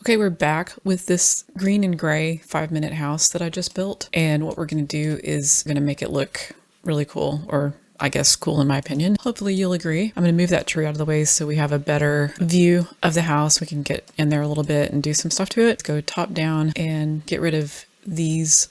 Okay, we're back with this green and gray 5-minute house that I just built. And what we're going to do is going to make it look really cool, or I guess cool in my opinion. Hopefully you'll agree. I'm going to move that tree out of the way so we have a better view of the house. We can get in there a little bit and do some stuff to it. Let's go top down and get rid of these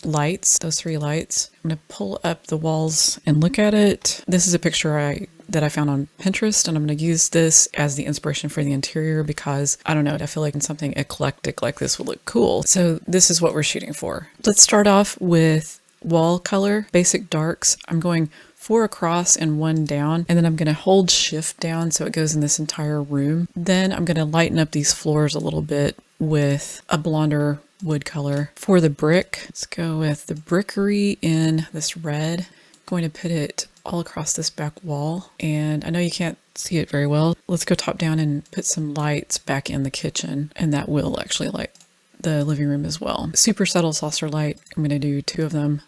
lights, those 3 lights. I'm going to pull up the walls and look at it. This is a picture that I found on Pinterest, and I'm going to use this as the inspiration for the interior because I don't know, I feel like something eclectic like this would look cool. So this is what we're shooting for. Let's start off with wall color, basic darks. I'm going 4 across and 1 down, and then I'm going to hold shift down so it goes in this entire room. Then I'm going to lighten up these floors a little bit with a blonder wood color. For the brick, let's go with the brickery in this red. I'm going to put it all across this back wall, and I know you can't see it very well. Let's go top down and put some lights back in the kitchen, and that will actually light the living room as well. Super subtle saucer light. I'm going to do 2 of them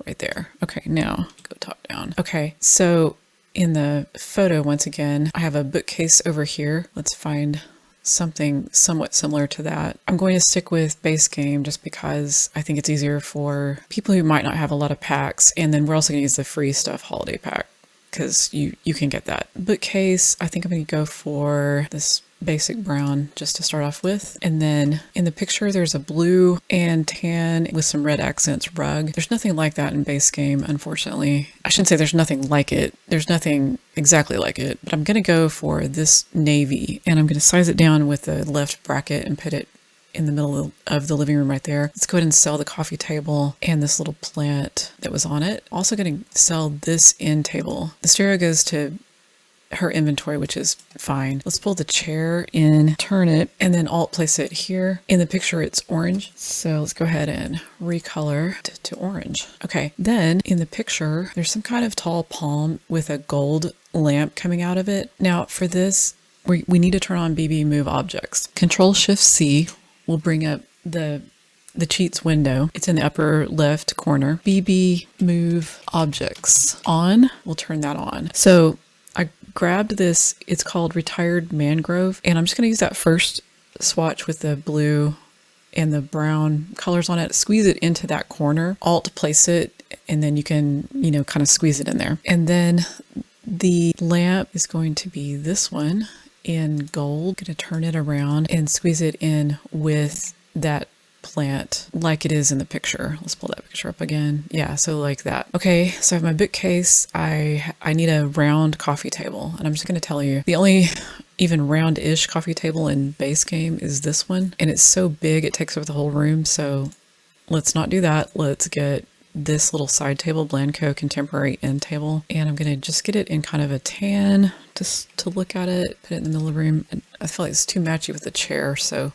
right there. Okay, now go top down. Okay, so in the photo, once again, I have a bookcase over here. Let's find something somewhat similar to that. I'm going to stick with base game just because I think it's easier for people who might not have a lot of packs. And then we're also going to use the free stuff holiday pack because you can get that. Bookcase, I think I'm going to go for this basic brown just to start off with. And then in the picture, there's a blue and tan with some red accents rug. There's nothing like that in base game, unfortunately. I shouldn't say there's nothing like it. There's nothing exactly like it, but I'm going to go for this navy, and I'm going to size it down with the left bracket and put it in the middle of the living room right there. Let's go ahead and sell the coffee table and this little plant that was on it. Also going to sell this end table. The stereo goes to her inventory, which is fine. Let's pull the chair in, turn it, and then alt place it here. In the picture, it's orange. So let's go ahead and recolor to orange. Okay, then in the picture, there's some kind of tall palm with a gold lamp coming out of it. Now for this, we need to turn on BB Move Objects. Control-Shift-C will bring up the cheats window. It's in the upper left corner. BB Move Objects on, we'll turn that on. So I grabbed this, it's called Retired Mangrove, and I'm just going to use that first swatch with the blue and the brown colors on it, squeeze it into that corner, alt place it, and then you can, kind of squeeze it in there. And then the lamp is going to be this one in gold. I'm going to turn it around and squeeze it in with that plant like it is in the picture. Let's pull that picture up again. Yeah, so like that. Okay, so I have my bookcase. I need a round coffee table, and I'm just going to tell you the only even round-ish coffee table in base game is this one, and it's so big it takes over the whole room. So let's not do that. Let's get this little side table, Blanco Contemporary end table, and I'm going to just get it in kind of a tan just to look at it, put it in the middle of the room. And I feel like it's too matchy with the chair, so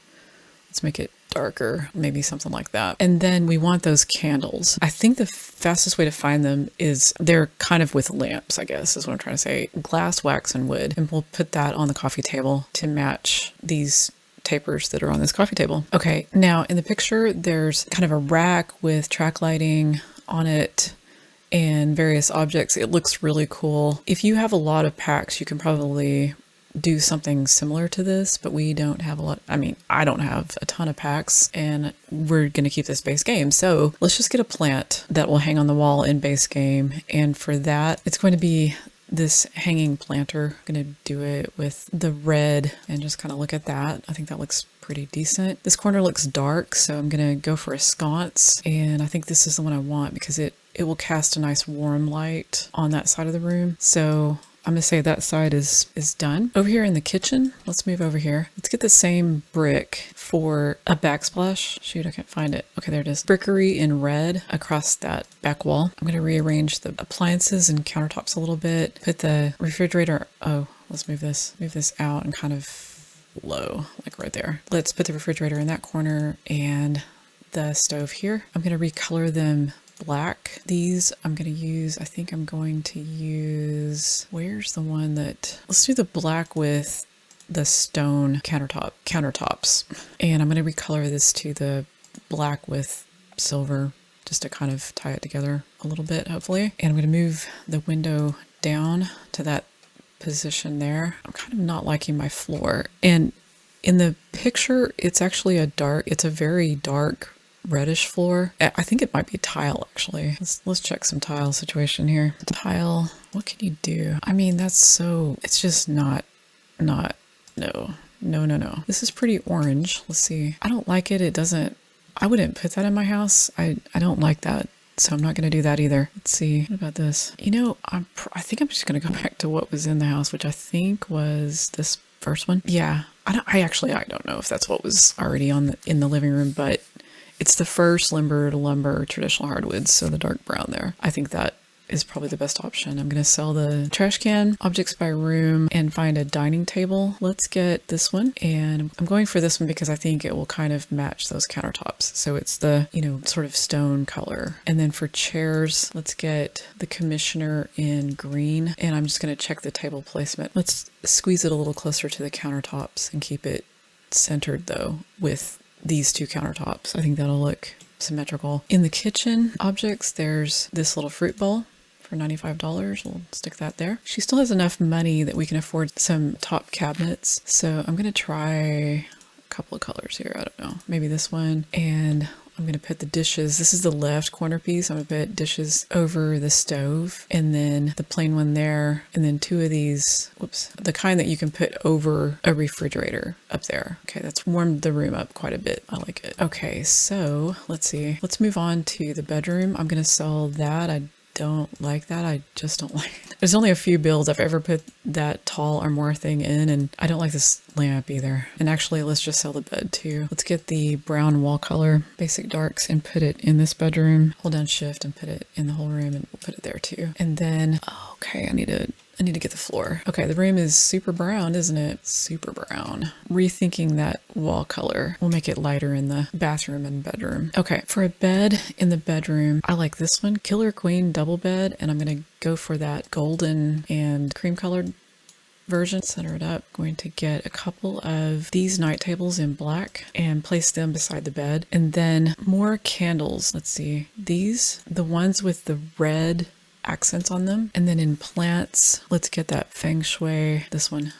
let's make it darker, maybe something like that. And then we want those candles. I think the fastest way to find them is they're kind of with lamps, I guess is what I'm trying to say. Glass, wax, and wood. And we'll put that on the coffee table to match these tapers that are on this coffee table. Okay, now in the picture, there's kind of a rack with track lighting on it and various objects. It looks really cool. If you have a lot of packs, you can probably do something similar to this, but we don't have a lot. I mean, I don't have a ton of packs, and we're going to keep this base game. So let's just get a plant that will hang on the wall in base game. And for that, it's going to be this hanging planter. I'm going to do it with the red and just kind of look at that. I think that looks pretty decent. This corner looks dark, so I'm going to go for a sconce. And I think this is the one I want because it will cast a nice warm light on that side of the room. So I'm going to say that side is done. Over here in the kitchen, let's move over here. Let's get the same brick for a backsplash. Shoot, I can't find it. Okay, there it is. Brickery in red across that back wall. I'm going to rearrange the appliances and countertops a little bit. Put the refrigerator, let's move this out and kind of low, like right there. Let's put the refrigerator in that corner and the stove here. I'm going to recolor them black. These I'm going to use, I think I'm going to use, where's the one that, let's do the black with the stone countertops. And I'm going to recolor this to the black with silver just to kind of tie it together a little bit, hopefully. And I'm going to move the window down to that position there. I'm kind of not liking my floor. And In the picture, it's actually it's a very dark reddish floor. I think it might be tile actually. Let's check some tile situation here. Tile, what can you do? I mean, it's just not, no. This is pretty orange. Let's see. I don't like it. I wouldn't put that in my house. I don't like that. So I'm not going to do that either. Let's see. What about this? You know, I think I'm just going to go back to what was in the house, which I think was this first one. Yeah. I don't know if that's what was already in the living room, but it's the first lumber traditional hardwoods, so the dark brown there. I think that is probably the best option. I'm going to sell the trash can, objects by room, and find a dining table. Let's get this one, and I'm going for this one because I think it will kind of match those countertops. So it's the, sort of stone color. And then for chairs, let's get the Commissioner in green, and I'm just going to check the table placement. Let's squeeze it a little closer to the countertops and keep it centered though with these two countertops. I think that'll look symmetrical. In the kitchen objects, there's this little fruit bowl for $95. We'll stick that there. She still has enough money that we can afford some top cabinets. So I'm going to try a couple of colors here. I don't know, maybe this one. And I'm going to put the dishes. This is the left corner piece. I'm going to put dishes over the stove, and then the plain one there. And then two of these, the kind that you can put over a refrigerator up there. Okay, that's warmed the room up quite a bit. I like it. Okay, so let's see. Let's move on to the bedroom. I'm going to sell that. I don't like that. I just don't like it. There's only a few builds I've ever put that tall or more thing in, and I don't like this lamp either. And actually, let's just sell the bed too. Let's get the brown wall color, basic darks, and put it in this bedroom. Hold down shift and put it in the whole room, and we'll put it there too. And then, okay, I need to get the floor. Okay, the room is super brown, isn't it? Super brown. Rethinking that wall color. We'll make it lighter in the bathroom and bedroom. Okay, for a bed in the bedroom, I like this one, Killer Queen double bed, and I'm gonna go for that golden and cream colored version. Center it up. Going to get a couple of these night tables in black and place them beside the bed. And then more candles. Let's see. These, the ones with the red accents on them. And then in plants, let's get that feng shui, this one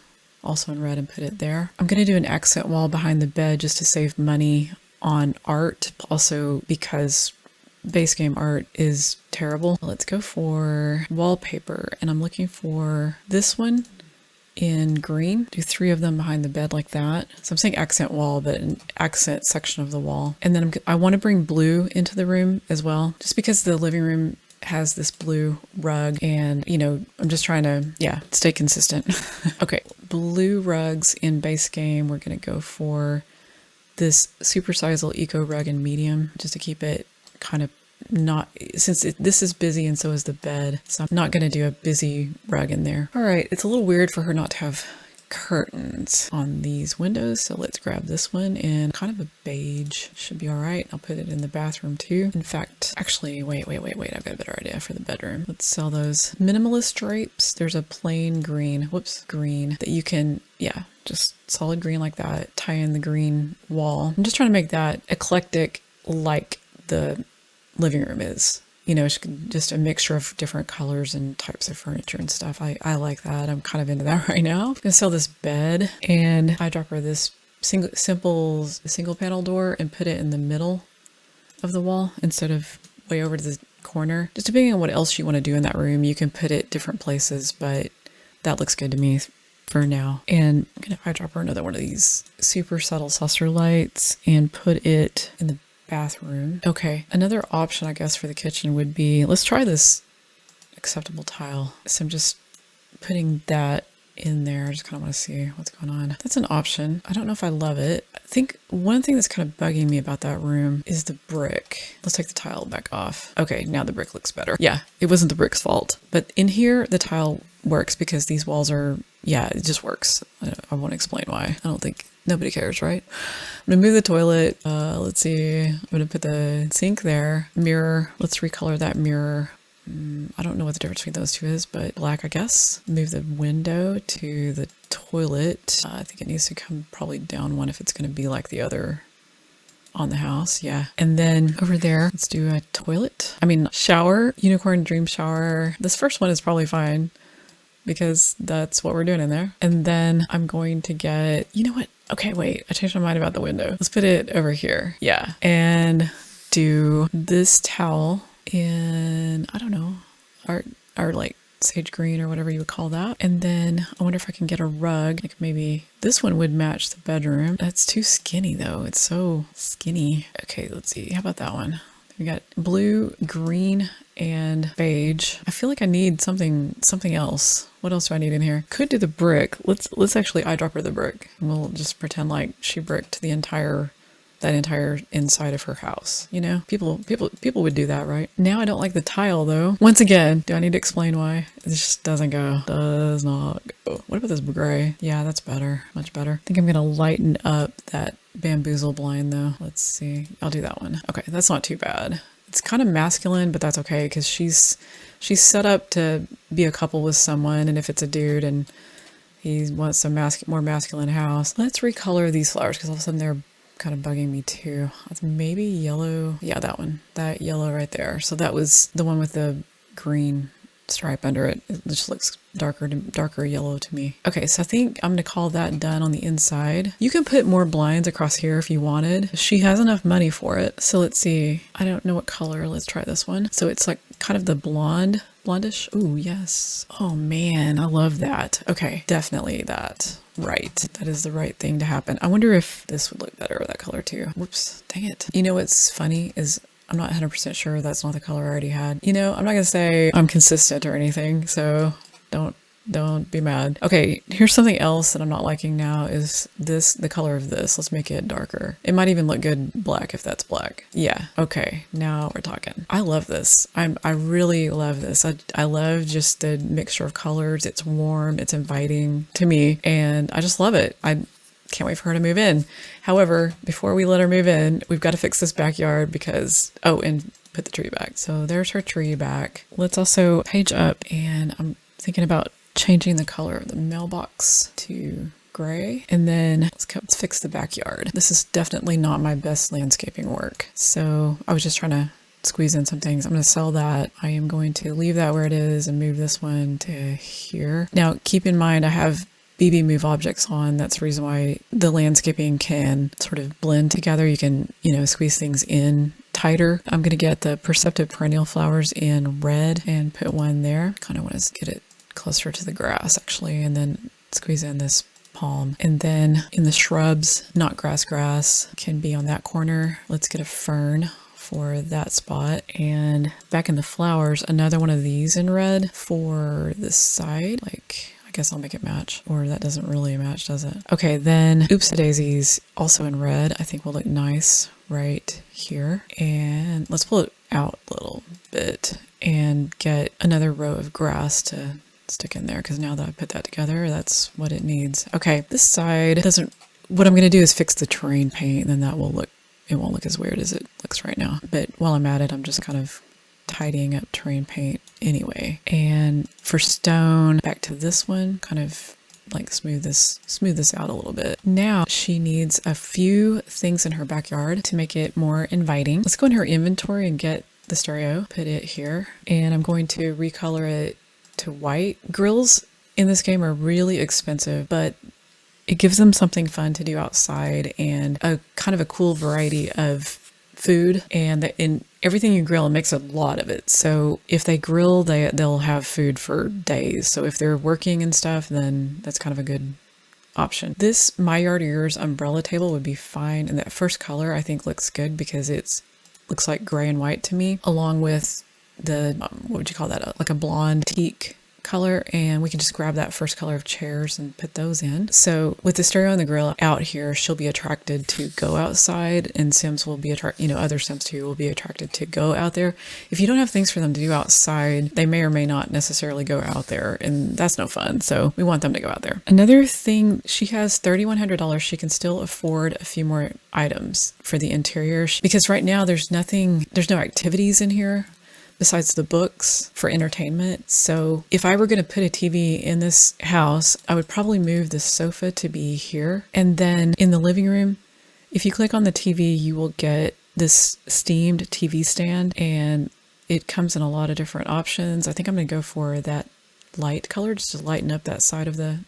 also in red, and put it there. I'm going to do an accent wall behind the bed just to save money on art, also because base game art is terrible. Let's go for wallpaper, and I'm looking for this one in green. Do 3 of them behind the bed like that. So I'm saying accent wall, but an accent section of the wall. And then I want to bring blue into the room as well, just because the living room has this blue rug, and I'm just trying to stay consistent. Okay, blue rugs in base game. We're gonna go for this supersize eco rug in medium, just to keep it kind of not, since this is busy and so is the bed, so I'm not gonna do a busy rug in there. All right, it's a little weird for her not to have curtains on these windows, so let's grab this one in kind of a beige. Should be all right. I'll put it in the bathroom too. In fact, actually, wait, I've got a better idea for the bedroom. Let's sell those minimalist drapes. There's a plain green, green that you can, just solid green like that. Tie in the green wall. I'm just trying to make that eclectic like the living room is. Just a mixture of different colors and types of furniture and stuff. I like that. I'm kind of into that right now. I'm gonna sell this bed, and I drop her this simple single panel door and put it in the middle of the wall instead of way over to the corner. Just depending on what else you want to do in that room, you can put it different places, but that looks good to me for now. And I'm gonna eyedropper another one of these super subtle saucer lights and put it in the bathroom. Okay, another option I guess for the kitchen would be, let's try this acceptable tile. So I'm just putting that in there. I just kind of want to see what's going on. That's an option. I don't know if I love it. I think one thing that's kind of bugging me about that room is the brick. Let's take the tile back off. Okay, now the brick looks better. Yeah, it wasn't the brick's fault. But in here, the tile works because these walls are, it just works. I won't explain why. I don't think nobody cares, right? I'm gonna move the toilet. Let's see. I'm gonna put the sink there. Mirror. Let's recolor that mirror. I don't know what the difference between those two is, but black, I guess. Move the window to the toilet. I think it needs to come probably down one if it's going to be like the other on the house. Yeah. And then over there, let's do a toilet. Shower. Unicorn dream shower. This first one is probably fine. because that's what we're doing in there. And then I'm going to get, you know what? Okay, wait, I changed my mind about the window. Let's put it over here. Yeah. And do this towel in, I don't know, our like sage green or whatever you would call that. And then I wonder if I can get a rug, like maybe this one would match the bedroom. That's too skinny though. It's so skinny. Okay, let's see. How about that one? We got blue, green, and beige. I feel like I need something else. What else do I need in here? Could do the brick. Let's actually eyedropper the brick. And we'll just pretend like she bricked that entire inside of her house. You know, people would do that, right? Now I don't like the tile though. Once again, do I need to explain why? It just doesn't go. Does not go. What about this gray? Yeah, that's better. Much better. I think I'm gonna lighten up that bamboozle blind though. Let's see. I'll do that one. Okay, that's not too bad. It's kind of masculine, but that's okay because she's set up to be a couple with someone, and if it's a dude and he wants a more masculine house, let's recolor these flowers because all of a sudden they're kind of bugging me too. That's maybe yellow. Yeah, that one. That yellow right there. So that was the one with the green stripe under it. It just looks darker yellow to me. Okay, so I think I'm gonna call that done on the inside. You can put more blinds across here if you wanted. She has enough money for it. So let's see. I don't know what color. Let's try this one. So it's like kind of the blondish. Ooh, yes. Oh man, I love that. Okay, definitely that. Right. That is the right thing to happen. I wonder if this would look better with that color too. Whoops, dang it. You know what's funny is I'm not 100% sure that's not the color I already had. You know, I'm not gonna say I'm consistent or anything, so don't be mad. Okay, here's something else that I'm not liking now is the color of this. Let's make it darker. It might even look good black if that's black. Yeah, okay, now we're talking. I love this. I really love this. I love just the mixture of colors. It's warm, it's inviting to me, and I just love it. I can't wait for her to move in. However, before we let her move in, we've got to fix this backyard because, oh, and put the tree back. So there's her tree back. Let's also page up, and I'm thinking about changing the color of the mailbox to gray. And then let's fix the backyard. This is definitely not my best landscaping work. So I was just trying to squeeze in some things. I'm going to sell that. I am going to leave that where it is and move this one to here. Now, keep in mind, I have BB move objects on. That's the reason why the landscaping can sort of blend together. You can, you know, squeeze things in tighter. I'm going to get the perceptive perennial flowers in red and put one there. Kind of want to get it closer to the grass actually, and then squeeze in this palm. And then in the shrubs, not grass can be on that corner. Let's get a fern for that spot. And back in the flowers, another one of these in red for this side. Like, I guess I'll make it match, or that doesn't really match, does it? Okay, then oops daisies also in red I think will look nice right here. And let's pull it out a little bit and get another row of grass to stick in there, because now that I put that together, that's what it needs. Okay, this side doesn't, what I'm going to do is fix the terrain paint, and then that will look, it won't look as weird as it looks right now. But while I'm at it, I'm just kind of tidying up terrain paint anyway. And for stone, back to this one, kind of like smooth this out a little bit. Now she needs a few things in her backyard to make it more inviting. Let's go in her inventory and get the stereo, put it here, and I'm going to recolor it to white. Grills in this game are really expensive, but it gives them something fun to do outside and a kind of a cool variety of food. And in everything you grill, it makes a lot of it. So if they grill, they'll have food for days. So if they're working and stuff, then that's kind of a good option. This My Yard or Yours umbrella table would be fine. And that first color I think looks good because it's looks like gray and white to me, along with the, what would you call that? Like a blonde teak color. And we can just grab that first color of chairs and put those in. So with the stereo and the grill out here, she'll be attracted to go outside, and Sims will be attracted, you know, other Sims too will be attracted to go out there. If you don't have things for them to do outside, they may or may not necessarily go out there, and that's no fun. So we want them to go out there. Another thing, she has $3,100. She can still afford a few more items for the interior, because right now there's no activities in here besides the books for entertainment. So if I were going to put a TV in this house, I would probably move the sofa to be here. And then in the living room, if you click on the TV, you will get this steamed TV stand, and it comes in a lot of different options. I think I'm going to go for that light color just to lighten up that side of the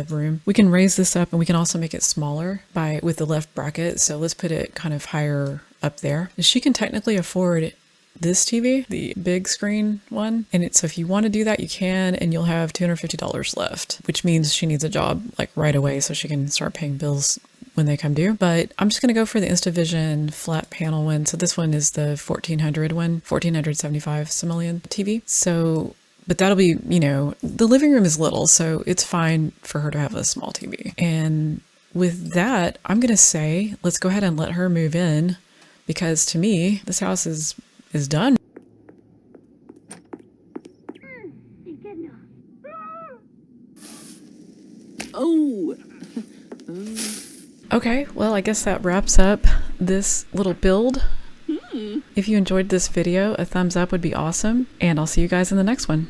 room. We can raise this up and we can also make it smaller with the left bracket. So let's put it kind of higher up there. She can technically afford this TV, the big screen one. And so if you want to do that, you can, and you'll have $250 left, which means she needs a job like right away so she can start paying bills when they come due. But I'm just going to go for the InstaVision flat panel one. So this one is the 1400 one, 1475 simoleon TV. So, but that'll be, you know, the living room is little, so it's fine for her to have a small TV. And with that, I'm going to say, let's go ahead and let her move in, because to me, this house is done. Oh. Okay, well, I guess that wraps up this little build. If you enjoyed this video, a thumbs up would be awesome, and I'll see you guys in the next one.